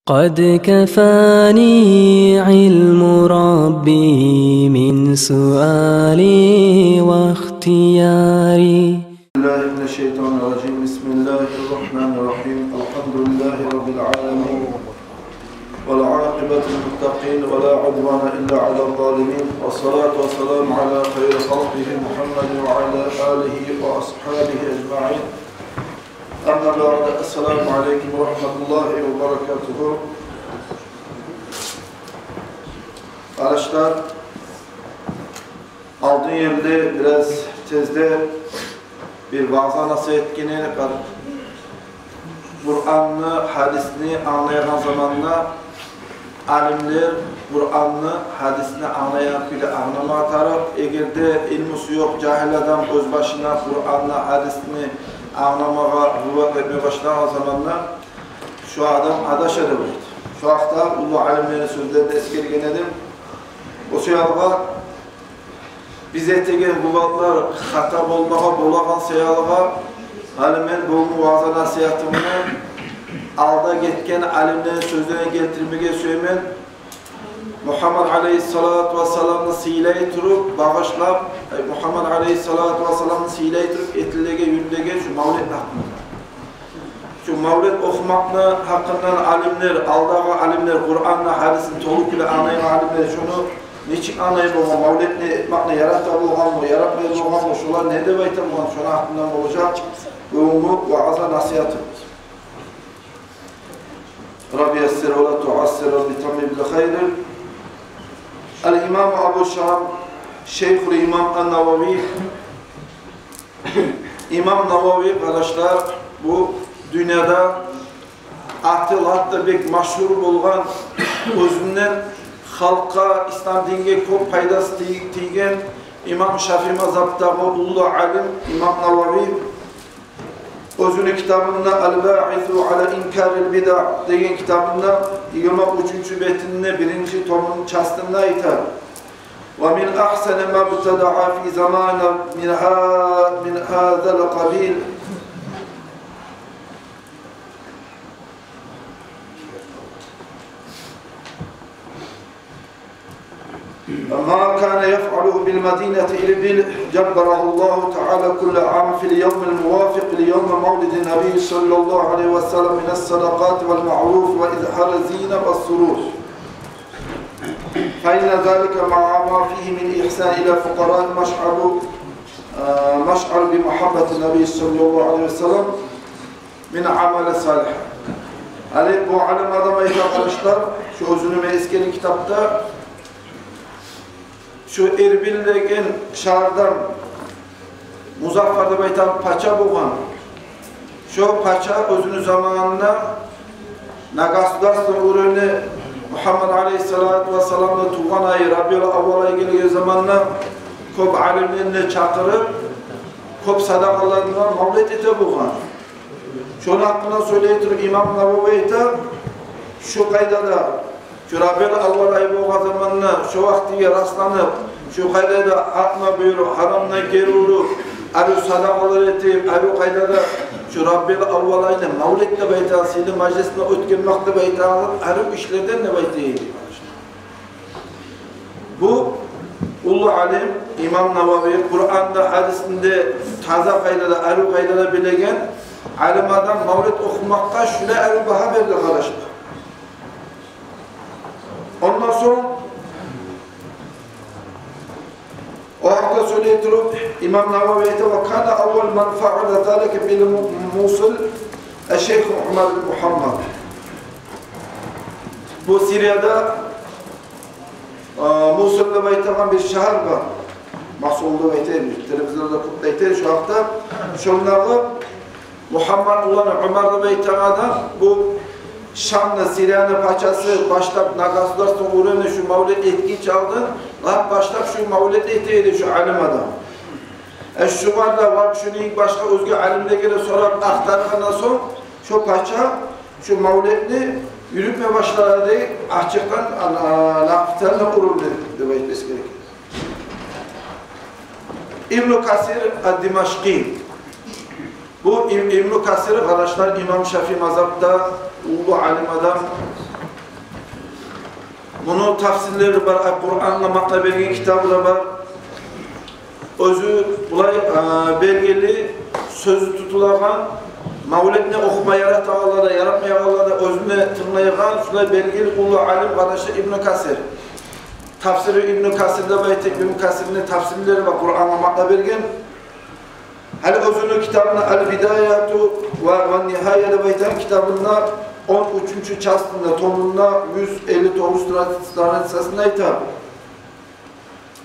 قد كفاني علم ربي من سؤالي واختياري. الله من الشيطان الرجيم. بسم الله الرحمن الرحيم. الحمد لله رب العالمين والعاقبة للمتقين ولا عدوان إلا على الظالمين، والصلاة والسلام على خير خلقه محمد وعلى آله وأصحابه أجمعين. أما بعد، السلام عليكم ورحمة الله وبركاته. Arkadaşlar, aldığın yerde biraz tezde bir vaaz nasihatini, Kur'an'ı, hadisini anlayan zamanla alimler Kur'an'ı, hadisini anlayan bile anlama taraf. Eğer de ilmusu yok, cahil adam öz başına Kur'an'ı, hadisini anlamaya rüvat etmeye başlayan zamanla şu adam adaş edebilir. Şu hafta ulu alimlerin sözlerinde eskeri edelim. O seyyalığa bize tegen bulatlar hata bolmağa, bolagan seyyalığa alimler bu vaaz nasihatını alda getken alimlerin sözlerine getirmeye söylemen Muhammed Aleyhissalatu Vesselam'ı siyley turup, bağışlap Muhammed Aleyhissalatu Vesselam'ı siyley turup etilege, yürülege şu mavlet hakkında. Şu mavlet okumakla hakkından alimler, aldağı alimler, Kur'an'la, hadisin toluk ile anlayan alimler şunu niçin anlayıp olgan, mavlet ne etmakla yaratta olgan mı, yaratmayı olgan mı, şular ne de baytam olgan, şuna hakkından olacak bu vaaza nasihatı. Rabbi yessir ve la tuassir, Rabbi tamim bil hayr. El-İmam Abu Şam, Şeyhul İmam El-Navavi, İmam Navavi arkadaşlar bu dünyada ahtilatta bek maşhur olgan özünden halka, İslam dinine çok faydası tiygen İmam Şafii mazhabtağı ulu alim İmam Navavi özünü kitabında El-Ba'ithu ala inkaril bid'a deyen kitabında 23. betinine 1. tomunun çastında aytar. Ve min ahsene ma btada'a fi zamana min hadal qabil. ما كان يفعله بالمدينة إربيل جبره الله تعالى كل عام في اليوم الموافق ليوم مولد النبي صلى الله عليه وسلم من الصدقات والمعروف وإظهار الزينة والسرور، فإن ذلك مع ما فيه من إحسان إلى فقراء مشعر بمحبة النبي صلى الله عليه وسلم من عمل صالح. Ali bu alim adama arkadaşlar şu özünü meskeni kitapta şu Erbil'deki şehirden Muzaffer'de baytan paça boğan şu paça özünü zamanında Nagasudas'ın ürünü Muhammed Aleyhisselatü Vesselam'da tuğan ayı Rabi'l avval ayı geldiği zamanla köp alimlerine çakırıp köp sadakalarından mavlet ete boğan. Şunun hakkında söyleyip İmam Navavi'de şu kaydada şu Rabi'l avval ayı boğan zamanla şu vaktiye rastlanıp şu kaydada atma buyuru, haramla geruru, arı sadakalar etip, arı kaydada şu Rabi'l avval ayını mavlette baytasıyla meclisine ötkenmekte baytasıyla arı işlerden de baytayıydı. Bu ulu alim İmam Navavi Kur'an'da, hadisinde taza kaydada, arı kaydada bilegen alim adam mavlet okumakta şöyle arı baha verdi arkadaşlar. Ondan sonra o hafta söyleyip İmam Navavi'de ve kana avval men fa'ala zalike bil Musul Şeyh Muhammed bin Muhammed. Bu Suriye'de Musul'da baytagan bir şehir var. Mahsulda baytaymış. Televizyonda kutlaytay şu hafta. Şunları Muhammed olan Ömer'de baytagada bu Şam'da Suriye'nin paçası başlap Nagasudas'ın uğruna şu mavlet etki çaldı. Başlap şu mavlet eteydi şu alim adam. Şu var da var şunu ilk başka özgü alimde göre sorar aktardıktan sonra şu paça şu mavletini yürütmeye başladı diye açıktan lafiterle kuruldu demektir gerekir. İbn-i Kasir el-Dimaşki bu İbn-i Kasir arkadaşlar İmam Şafii mazhabda ulu alim adam Bunu tafsirleri var, Kur'an'la makna belge kitabı da var. Özü bulay belgeli, sözü tutulagan, mavletine okuma yaratağalara, yaratmayağalara özüne tırnayagan, şulay belgeli kulu alim kardeşi İbn Kasir. Tafsiri İbn Kasir'de baytek İbn Kasir'in tafsirleri var, Kur'an'la makna belgen. Hali özünü kitabına El-Bidayatu ve Nihayede bayten kitabında 13. çastında, tonunda 159 tane sırasında hitap.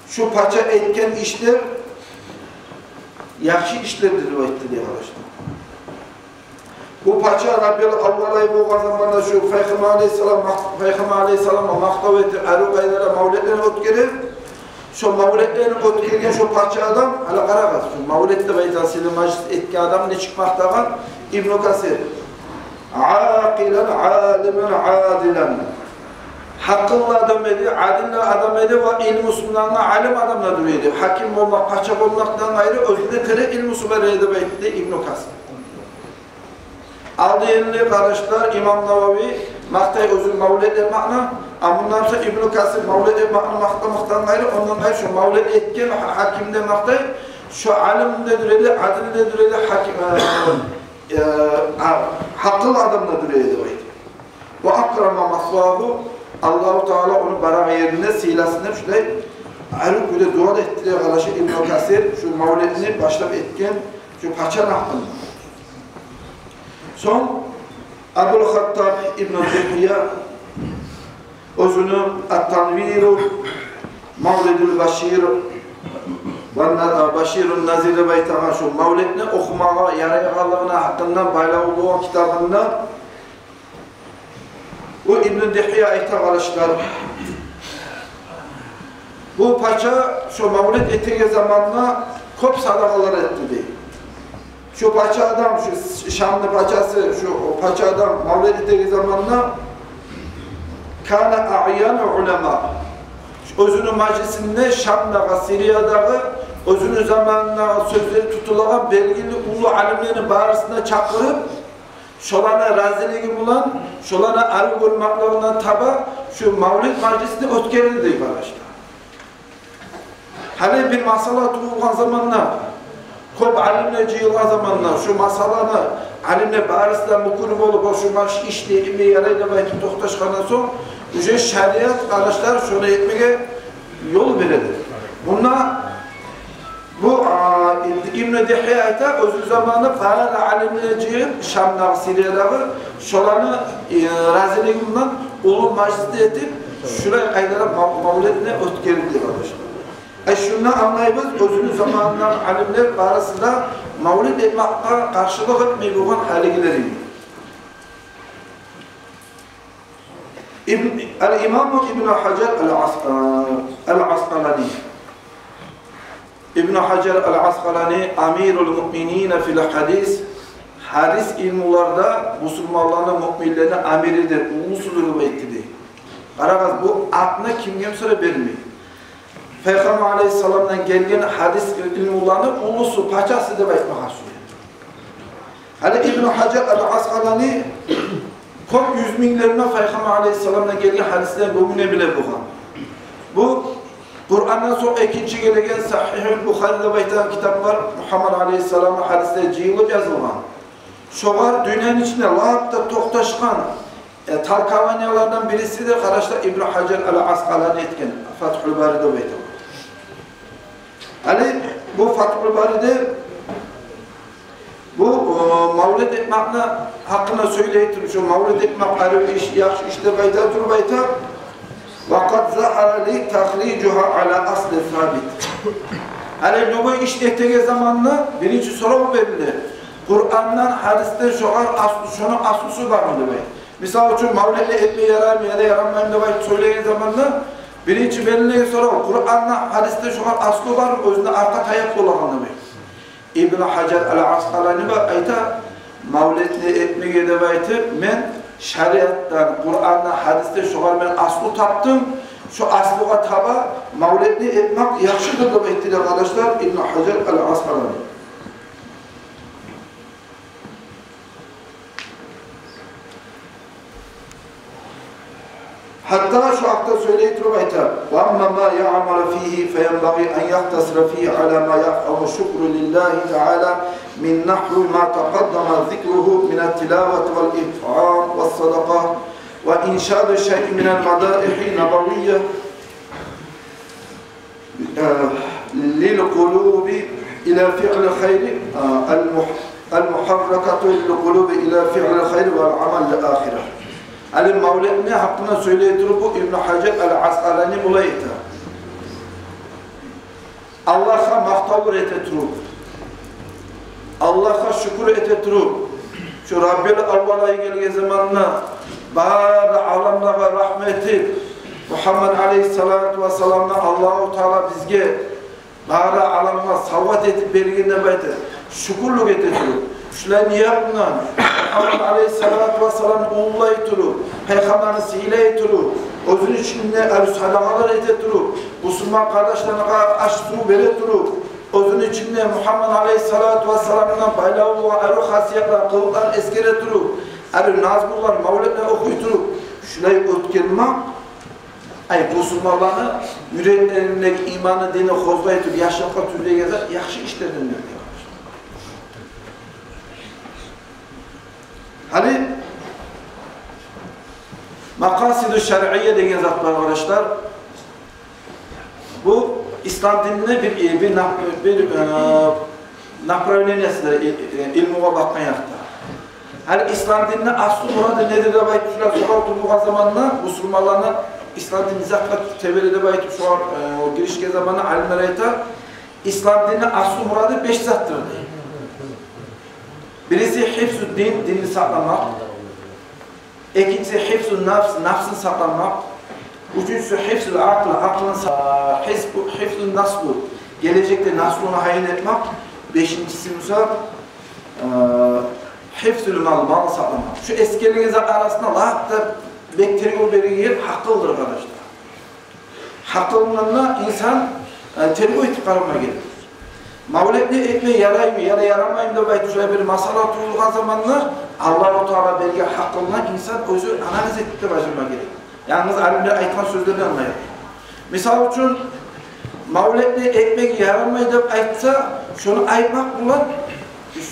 Şu paça etken işler yaxşı işlerdir rivayetli diye arkadaşlar. Bu paça Rabbiyal Avvalayı boğan zamanında şu Peygamber Aleyhisselam'a maktav etti, Arukaylara mavletlerini ötkerir. Şu mavletlerini ötkergen şu paça adam, hala karagaz. Şu mavletle baytasıyla majlis etki adam ne çıkmaktagan İbn Kasir. Aqilen, alimen, adilen. Hakkınla adam edi, adille adam edi ve ilm usullarına alim adamla duruyordu. Hakim olmak, paça olmaktan ayrı özünde tere ilm usulları edebiydi İbn Kasir. Aldı yenili kardeşler İmam Navavi maktay özün mavled etmakna, bundan sonra İbn Kasir mavled etmakna maktamaktan ayrı, ondan ayrı şu mavled etken hakimde maktay, şu alimde duruyordu, adille duruyordu, hakkıl adamla duruyordu. Ve akrama masvahu Allah-u Teala onu barak yerine, silasına şöyle ayrı böyle dua ettiriyor arkadaşı İbn Kasir, şu mavledini başlayıp etken, şu paçan hakkında. Son, Abdülhattab İbn Dihya, özünü At-Tanviru, Mavledül Başir, Başirun Nazir'e baytağa şu mavledini okumağa, yarayağalığına hakkında baylağı kitabında bu İbn Dihya ayta karışlar. Bu paça şu mavlid ettiği zamanla kop sadakalar etti değil. Şu paça adam, şu Şamlı paçası, şu paça adam mavlid ettiği zamanla kana a'yan ulema. Özünün meclisinde Şam'da, Siriya'da özünün zamanında sözleri tutulan belgili ulu alimlerin bağrısında çakırıp şolana raziliği bulan, şolana arı olmaklarından taba şu mavlid meclisinde ötkerildi arkadaşlar. Hani bir masala tuğulan zamanla, kop alimle cıyılan zamanla şu masalana alimle bağrısında mukurum olup şu maş işleyimi yarayla belki tohtaşkandan sonra ücret şeriat arkadaşlar şunu etmeye yol verir. Bununla bu İbn Dihya'da özü zamanında Fahara alimleciğin Şam'da, Siriye'de şolanı raziliğinden ulu mecliste edip şuraya kaydara mavledine ötkerildi arkadaşlar. Şunu anlayabilir, özünün zamanından alimler arasında mavlid etmekle karşılık etmeyi bulan haligileri. İmam İbn Hacer el-Asqalani İbn Hacer el-Asqalani Amirul Mu'minine fil hadis hadis ilmularda Müslümanların müminlerinin amiridir, ulusudur ve ettidir. Karagaz bu aklına kimgen süre vermiyor. Peygamber Aleyhisselam'dan gelgen hadis ilmularının ulusu, paçası da bakmak hasıyor. Hani İbn Hacer el-Asqalani çok yüz binlerine Peygamber Aleyhisselam'dan gelgen hadislerin bugüne bile bulan. Bu Kur'an'dan sonra ikinci gelegen Sahih-ül Bukhari'de baytan kitap var. Muhammed Aleyhisselam'ın hadisleri cıyılıp yazılgan. Şoğar dünyanın içinde lağıpta tohtaşkan talkavanyalardan birisi de kardeşler İbn Hacer el-Asqalani etken Fathül Bari'de baytan. Hani bu Fathül Bari'de bu mavlid etmekle hakkında söyleyip şu mavlid etmek ayrı bir iş, yaxşı işte baytadır baytan. وَقَدْ زَحَرَ لِي تَخْرِيجُهَا عَلَى أَصْلِ ثَابِتٍ Hani bu iş ettiği zamanla birinci soru verildi. Kur'an'dan, hadisten şunun aslısı var mı demek? Misal için mavlidle etmeye yarar mı ya da yaranmayayım demek söyleyen zamanla birinci verildiği soru Kur'an'dan, hadisten şunun aslı var mı? Özünde arka tayak olan demek. İbn Hacer el-Asqalani ve ayta mavlidle etmeye demek men şeriattan, Kur'an'dan, hadiste şuar ben aslı taptım. Şu aslığa taba mavlidni etmek yaxşıdır da ettiler arkadaşlar İbn Hacer el-Asqalani. Hatta şu akta söyleyip durmayta. وَاَمَّا مَا يَعْمَلَ ف۪يهِ فَيَنْبَغِي اَنْ يَخْتَصْرَ ف۪يهِ عَلَى مَا يَفْعَمُ شُكْرُ لِلّٰهِ تَعَالَى مِنْ نَحْوِ مَا تَقَدَّمَ ذِكْرُهُ مِنَ التِّلَاوَةِ وَالْإِطْعَامِ وَالصَّدَقَةِ وَاِنْشَادُ شَيْءٍ مِنَ الْمَدَائِحِ نَبَوِيَّةِ لِلْقُلُوبِ إِلَى فِعْلِ الْخَيْرِ الْمُحَرَّكَةُ لِلْقُلُوبِ إِلَى فِعْلِ الْخَيْرِ وَالْعَمَلِ لِلْآخِرَةِ Ali Mevla'nın hakkında söyleytir bu İbn Hacer el-Asqalani bulaydı. Allah'a mahtavur etetru. Allah'a şükür etetru. Şu Rabbil Avvala'yı gelge zamanına bari alamlara rahmeti Muhammed Aleyhisselatü Vesselam'dan Allah-u Teala bizge bari alamına salvat etip belirginde baytı. Şükürlük etetru. Şular niye bunlar? Muhammed Aleyhisselatü Vesselam oğullayı turu, Peygamberini siyle turu, özün içinde sadakalar ete turu, Müslüman kardeşlerine aş turu vere turu, özün içinde Muhammed Aleyhisselatü Vesselam'dan baylağı ve ayrı hasiyetler, kılıklar eskere turu, ayrı nazgullar, mavletler okuy turu, şular ötkelme, Müslümanlarını yüreklerindeki imanı, dini kozlayı turu, yaşlıkla türlüğe gezer, yakşı işlerden diyor. Hani Makasid-i Şer'iyye degen zatlar arkadaşlar, bu İslam dinine bir napravlenesidir, ilmuğa bakma yakta. Hani İslam dinine aslı muradı nedir de baytuşlar sonra oturduğu zamanla Müslümanlarına İslam dini zatlar tevelide baytuş şu an girişke zamanla alimlerayta İslam dinine aslı muradı 5 zattır. Birisi hifz-ü din, dini saklamak. İkincisi hifz-ü nafs, nafsını saklamak. Üçüncüsü hifz-ü akıl, aklını saklamak. Hifz-ü naslu, gelecekte naslunu hayin etmek. Beşincisi ise hifz-ü mal, malı saklamak. Şu eskileriniz arasında lahatta bekteriyor belirgin hakkıldır arkadaşlar. Hakkılığında insan terbiye etip kararına gelir. Mavletli etmeyi yarayım ya da yaramayım da belki şöyle bir masala tutulduğu zamanlar Allah-u Teala belki hakkında insan özü analiz etip de başıma gelir. Yalnız alimler ayıtan sözlerini anlayır. Misal için mavletli etmeyi yaramayı da aytsa şunu aytmak bulan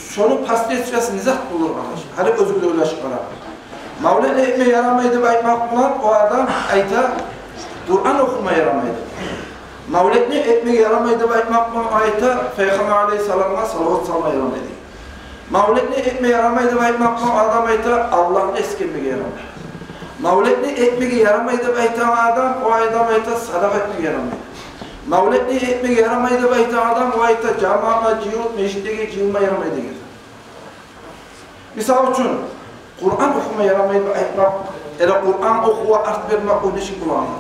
şunu pastresçesi nizah bulur arkadaşlar. Hadi özgürlüğü ulaşık var. Mavletli etmeyi yaramayı da aytmak bulan o adam ayta Kur'an okuma yaramaydı. Mavletni etmek yaramaydı ve etmek ayette Peygamber Aleyhisselam'a salavat salma yaramaydı. Mavletni etmek yaramaydı ve etmek adam ayette Allah'ın eskirmek yaramaydı. Mavletni etmek yaramaydı ve etmek adam o adam ayette sadaka etmek yaramaydı. Mavletni etmek yaramaydı ve etmek adam o ayette cemaatla cihut meşitteki cihutma yaramaydı. Misal için Kur'an okuma yaramaydı ve etmek Kur'an okuva art vermek o neşik kullanmadı.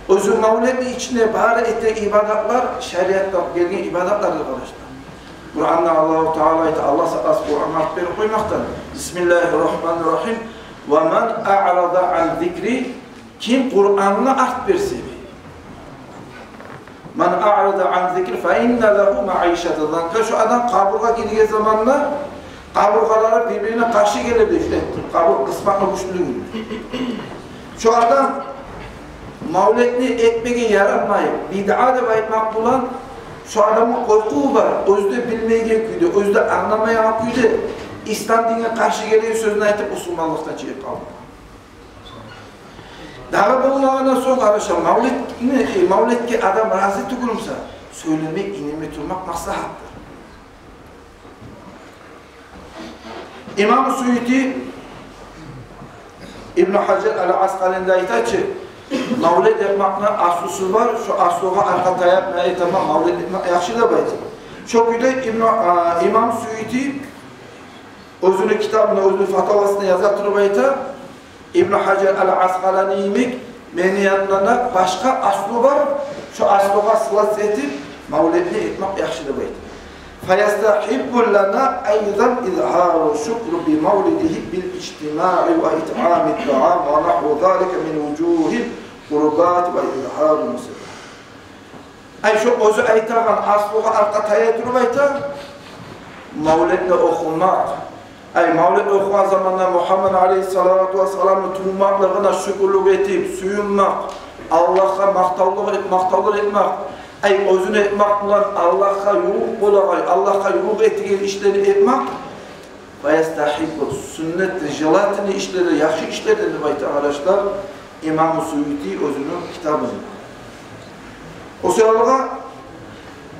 Özü mavledi içine bahar ettiği ibadetler, şeriatta geldiği ibadetlerdir arkadaşlar. Kur'an'da Allah-u Teala Allah saklas Kur'an'ı akberi koymaktan. Bismillahirrahmanirrahim. وَمَنْ اَعْرَضَ عَنْ ذِكْرِ Kim Kur'an'la art verse. مَنْ اَعْرَضَ عَنْ ذِكْرِ فَاِنَّ لَهُ مَعِيشَةً Şu adam kaburga girdiği zamanla kaburgaları birbirine karşı gelebilir. İşte kabur kısmakla güçlü. Şu adam mavletni etmeye yaranmayıp, bid'a da bayitmak bulan şu adamın korkuğu var, özde bilmeye geküydü, özde anlamaya haküydü. İslam dinine karşı geliyor sözünü ayıtıp Müslümanlıktan çıkıp kaldı. Daha bulunağına son arkadaşlar, mavlet ki adam razı tükürümse, söylemek, inilme tutmak maslahattır. İmam-ı Suyuti, İbn Hacer el-Asqalani'de ayıtacı, mavlid etmekle aslusu var, şu asluğa arka yapmaya tamam, mavlid etmek yakşı da baydı. Çok güzel İmam Suyuti, özünü kitabına, özünü fatavasına yazatır baydı, İbn Hacer el-Asqalani'yi meniyatlarına başka aslu var, şu asluğa sılas edip, mavlid etmek yakşı da baydı. فَيَسْتَحِبُّ لَنَا اَيْضًا اِذْهَارُ شُكْرُ بِمَوْلِدِهِ بِالْاِجْتِمَاعِ وَاِتْعَامِ الطَّعَامِ وَنَحْوُ ذَٰلِكَ مِنْ وُجُوهِ الْقُرُبَاتِ وَاِذْهَارُ مُسِرَّةِ Ay şu özü aytağın aslığı arka tayetini bayta, mavletle okumak, Mavlid okuyan zamanında Muhammed Aleyhissalatu vesselam'ın tuğmaklığına şükürlük etip, suyunmak, Allah'a maktavlıq etmek, özünü etmek bulan Allah'a yuvuk bulağay, Allah'a yuvuk ettiğin işleri etmek ve yestahibbu sünnet jelatini işleri, yaxşı işleri deyip arkadaşlar İmam-ı Suyuti özünün kitabını. O sırada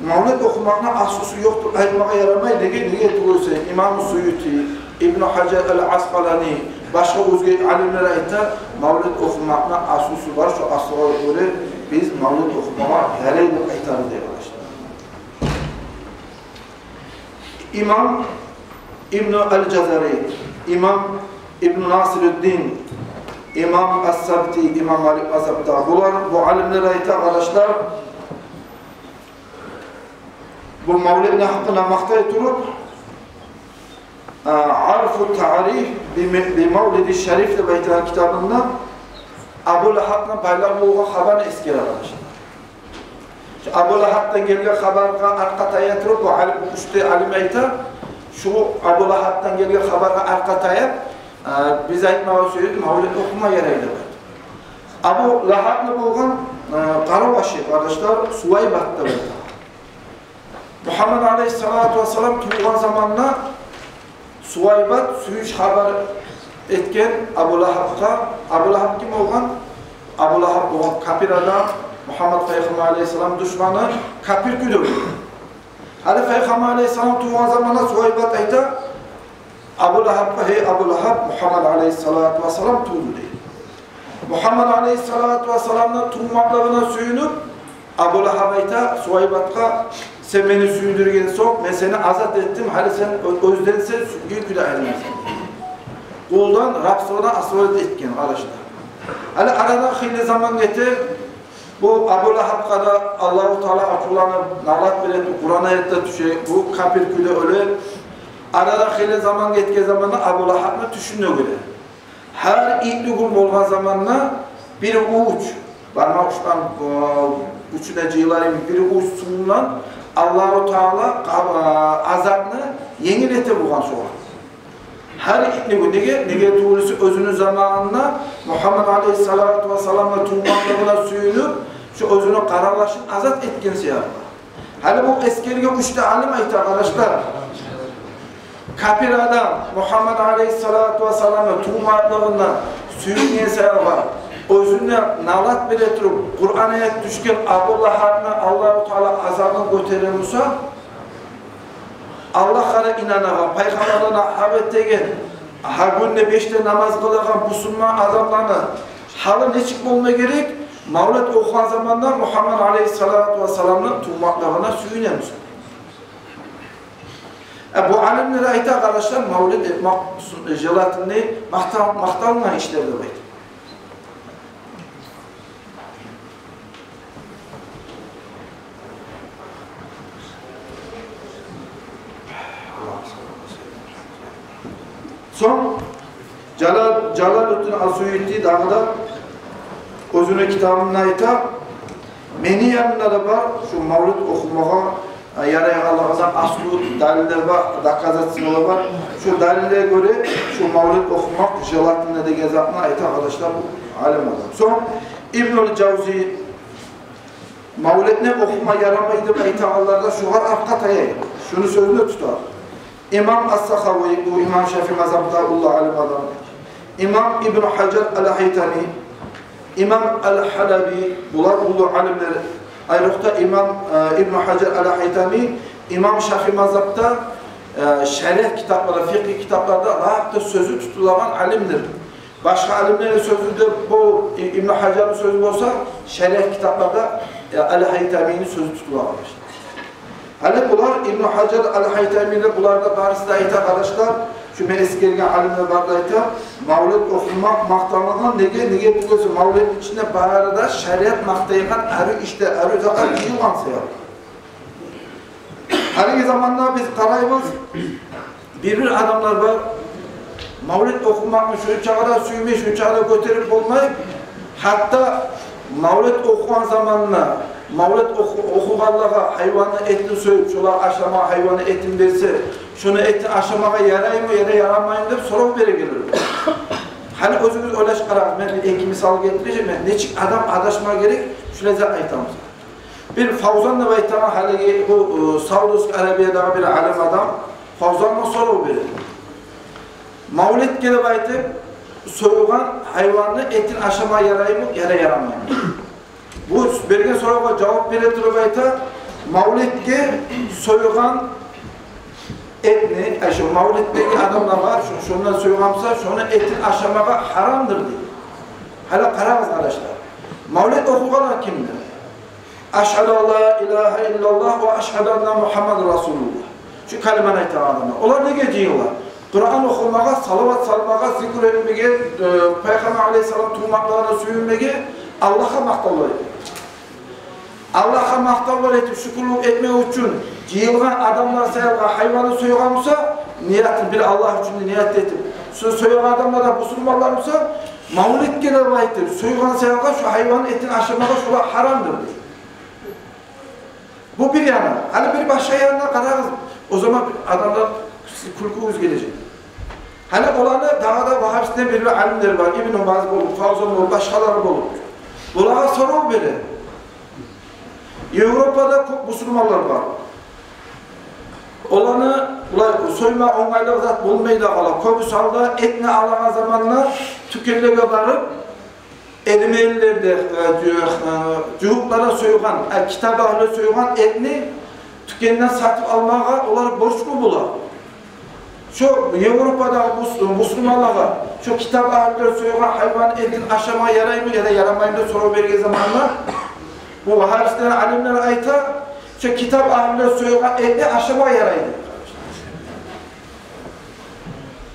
Mavlid okumakla asusu yoktur, ayırmaya yaramayı nege durursa İmam-ı Suyuti, İbn-i Hacer el-Asqalani, başka uzun alimlere ayta Mavlid okumakla asusu var. Şu asıra göre biz Mavlid okumaya hereyli aytarı diye başlar. İmam İbn-i el-Cezari, İmam İbn-i Nasirüddin, İmam Es-Sabti, İmam Malik Mazhab'da. Bu alimlere ayta arkadaşlar bu Mavlid ne hakkında maktayı durup Arf-ı Ta'rif bi Mavlid-i Şerif de beytilen kitabında Abu Lahab'dan baylağı haber eskiler arkadaşlar. Abu Lahab'dan gelgen haberga arkataya durup bu üçte alim ayta şu Abu Lahab'dan gelgen haberga arkataya biz aytmağa söyledik Mavlid okuma yereydi. Abu Lahab'lı bolgan Karabaşı arkadaşlar Suvaybat'ta beytilen. Muhammed Aleyhissalatu vesselam tuğan zamanla Suvaybat suyuş haber etken Abu Lahab'ga. Abu Lahab kim olgan? Abu Lahab olgan kafir adam. Muhammed Peygamber Aleyhisselam düşmanı kafir güdür. Hadi Peygamber Aleyhisselam tuğan zamanla Suvaybat ayda Abu Lahab'ga hey Abu Lahab Muhammed Aleyhissalatu vesselam tuğdu değil. Muhammed Aleyhissalatu vesselam'ın tuğmaklarına suyunup Abu Lahab ayda Suvaybat'ga sen beni süydürgen son, ben seni azat ettim, hadi sen özdensen süyü güle ayrılmasın. Kuldan Rabsılığına asvalet etken arkadaşlar. Hadi arada hayli zaman getir, bu Abu Lahab kadar Allah-u Teala açılanır, nalat bilen, Kur'an ayette düşecek, bu kafir güle öyle. Arada hayli zaman getken zamanla Abu Lahab'ı düşünüyor güle. Her ilk gün olgan zamanla bir uç, parmak uçtan uçuna cıyılarım bir uç suğundan Allah-u Teala azabını yengil ete bulgan sonra. Her ikni gün nege tuğrusu özünün zamanında Muhammed Aleyhissalatu vesselam'la tuğmaklarına suyunup şu özünü kararlaşın azat etken siyahlar. Hani bu eskerge üçte alim ayıttı arkadaşlar. Kafir adam Muhammed Aleyhissalatu vesselam'la tuğmaklarına suyunyen siyahlar. Özüne nalat bile turup Kur'an ayet düşken Abu Lahab'ına Allah-u Teala azabını göteren olsa Allah'a inanagan, Peygamberlerine habet degen, her günde 5'te namaz kılagan Müslüman adamlarına halı ne çıkma gerek? Mavlid okuyan zamanda Muhammed Aleyhissalatu vesselam'ın tuğmaklarına suyunemiz. Bu alimlere ait arkadaşlar Mavlid etmek jelatini maktalına işlerdi baydı. Son Celaluddin Az-Suyuti dağda özünün kitabına ayta meni yanları var şu Mavlid okumaya yarayağalığından aslı daliller var, dakikazatsızlığı var. Şu dalillere göre şu Mavlid okumak jelatinle de gezatına ayta arkadaşlar bu alim adam. Son İbnül Cavzi Mavlid ne okuma yaramaydı ayta Allah'da şu var arkataya şunu sözünü tutar. İmam As-Sakhavi, bu İmam Şafii mazhabında Allah alim adam. İmam İbn Hacer el-Haytami, İmam el-Halabi, bunlar ulu alimler. Ayrıca İmam İbn Hacer el-Haytami, İmam Şafii mazhabında şerh kitapları, fıkıh kitaplarda rahatça sözü tutulan alimdir. Başka alimlerin sözü de bu İbn Hacer'in sözü olsa şerh kitaplarda el-Haytami'nin sözü tutulanmış. Hani bunlar İbn Hacer el-Haytami'yle bunlarda barısı da ayta arkadaşlar şu eski gelgen alimler barda ayta Mavlid okumak maktanlıgan nege tutuyorsun Mavlid'in içinde barada şeriat maktayıgan arı işte arı zaten yılan sayar. Hangi zamanlar biz karayımız bir adamlar var Mavlid okumak mı şu çağda suymuş şu çağda götürüp olmayıp hatta Mavlid okuyan zamanla Mavlet okuğanlığa hayvanı etini soyup, şolar aşama hayvanı etin verse, şunu etin aşamağa yarayım mı ya da yaramayım deyip sorup beri gelir. Hani özümüz öyle çıkarak, ben bir iki misal getireceğim, neçik adam adaşma gerek, şöyle aytamız. Bir Fawzan'la baytama haligi bu Saudi Arabiya'da bir alim adam, Fawzan'la sorup beri. Mavlet gelip aytıp, soyulan hayvanı etin aşama yarayım mı ya da yaramayım mı? Bu bergen soruğa cevap veretirip ayta, Mavlet'e soyulan etni, şu Mavlet'teki adamlar var, şundan soyulamsa, şunu etin aşamağa haramdır diye. Hala karamız arkadaşlar. Mavlet okuğalar kimdir? Eşhedü en la ilahe illallah ve eşhedü enne Muhammed Resulullah. Şu kelimeyi aytan adamlar. Onlar ne geciyorlar? Kur'an okumağa, salavat salmağa, zikr etmeye, Peygamber aleyhisselam tuğmaklarına suyunmeye, Allah'a maktallar ediyor. Allah'a maktallar edip şükürlük etmek için cihilgan adamlar sayılga hayvanı soyuğamsa, niyetin bir Allah için niyet edip, soyuğan adamlar da busulmalar olsa, mavlit gene vahittir. Soyuğan sayılga şu hayvanın etini aşamağa şuna haramdır. Bu bir yana. Hani bir başka yanına kararız. O zaman adamlar kulkuyuz gelecek. Hani olanı dağda Vahabisinden bir alimler var. İbn-i Baz bulup, Fawzan bulup, başkaları bulup. Bunlara soru verir. Avrupa'da çok Müslümanlar var. Olanı soyma onaylı zat bulmaydı ala. Köpü salda etni alağa zamanla tükenlere varıp Ermenilerde cühuplara soyulan, kitap ahli soyulan etni tükeninden satıp almağa onlar borçlu bular. Şu Avrupa'da Müslümanlara şu kitap ahli soyulan hayvan etini aşama yarayım mı ya da yaramayım da soru verdiği zamanlar bu Vahabisinden alimler ayta şu kitap ahli soyulan etini aşama yaraydı.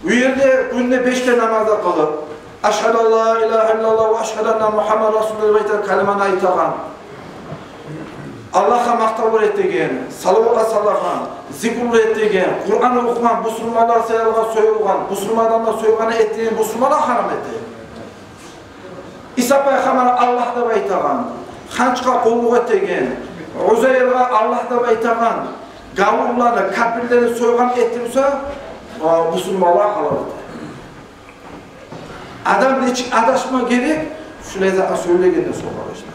Bu yerde günde 5'te namazda kalır. Eşhedü en la ilahe illallah ve eşhedü enne Muhammed Resulullah kelimen aytağan. Allah'a maktabur ettiğin, salavata sallahan, zikrur ettiğin, Kur'an'ı okuman, Müslümanlar sayılgan soyulgan, Müslümanlarla soyulganı ettiğin, Müslümana haram ettiğin. İsa Peygamber Allah'ta baytağan, Hançka kolluk ettiğin, Uzayr'a Allah'ta baytağan, gavurları, kapirleri soyulgan ettiğinse, Müslümanlar halal ettiğin. Adam neçik adaşma gerek, şöyle zaten söylegende sorar işte.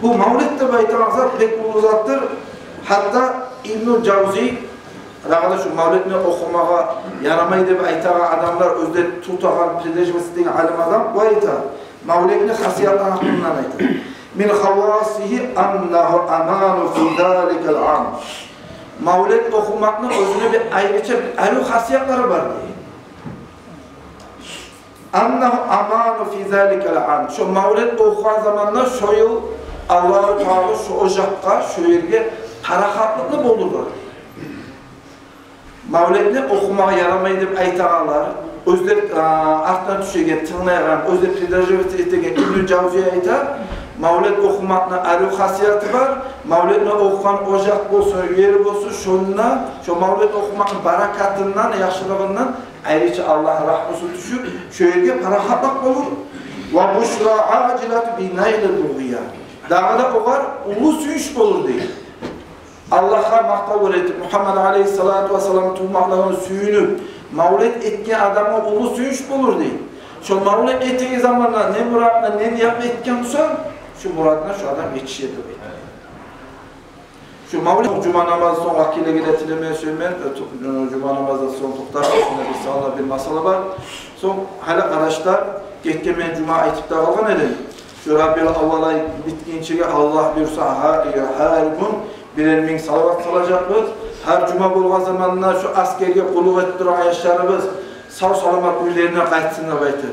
Bu Mavlet'te baytan zat pek uzattır. Hatta İbn-i Cavzi, şu Mavlet'ini okumağa yaramayı deyip aytağa adamlar özde tutağan, privilejimesideki alim adam, bu ayta Mavlet'ini hasiyattan hakkından ayta. Min havasihi annahu amanu fi dalikel am. Mavlet okumakla özüne bir ayrıca bir ayrı hasiyatları var diye. Annahu amanu fi zalikel am. Şu Mavlet okuyan zamanlar şu yıl Allah-u Teala şu ocakka, şu yerge tarahatlıklı bulurlar. Mavletini okumaya yaramayı deyip aytağalar, özler arttan düşegen, tığınayan, özler privilejimesideki ettiğin İbn-i Cavzi'ye aytar, Mavlet okumakla ayrı hasiyatı var. Mavletini okuyan ocak olsun, yeri olsun, şununla, şu Mavlet okumakın barakatından, yaşlılığından ayrıca Allah'a rahmetine düşüp, şu yerge tarahatlık olur. Ve buşra acilat binayle durguya. Dağda o var, ulu suyuş olur değil. Allah'a maktab öğretip, Muhammed Aleyhisselatü Vesselam'ın tuğmaklarını suyunu mavlet etken adama ulu suyuş olur değil. Şu mavlet ettiği zamanla ne muradına, ne niyapla etken olsa, şu muradına şu adam yetişirdi. Şu mavlet cuma namazı son vaktiyle getirilmeye söylemeyen, cuma namazı son tuktar, sonra bir sağla bir masala var. Son hala araçlar, geçkemeyen cuma ayetip de kalkan edin. Şu Rabbil Avvalay bitkinçiğe Allah buyursa her gün birer min salavat salacakız. Her cuma bulgan zamanlar şu askerge kulluk ettiren yaşlarımız sağ salamat üllerine kaytsınlar baytı.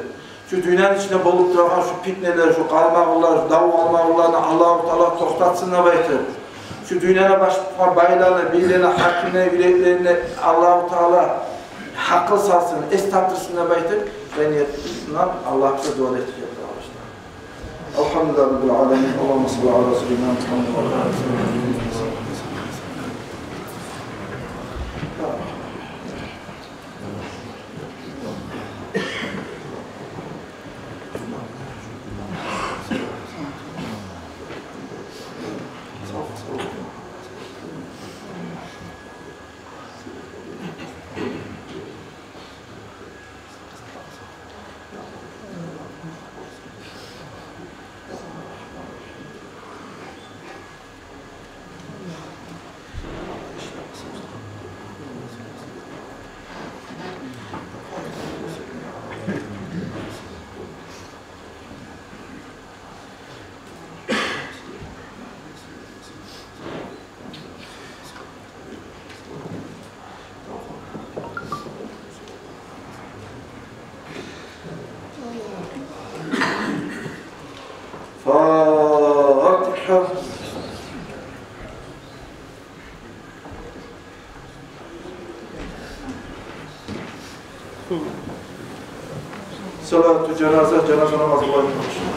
Şu dünyanın içinde bolup duran şu fitneler, şu kalmağılar, davu almağılarını Allah-u Teala toktatsınlar baytı. Şu dünyana başlayan baylarına, birilerine, hakimlerine, yüreklerine Allah-u Teala hakkı salsın, estaptırsınlar baytı. Ben niyetinden Allah'a dua ettirecek. Elhamdülillah Rabbil Alemin. Allahümme salli ala Resulina Muhammed. Salatu cenaze namazı kılıyormuş.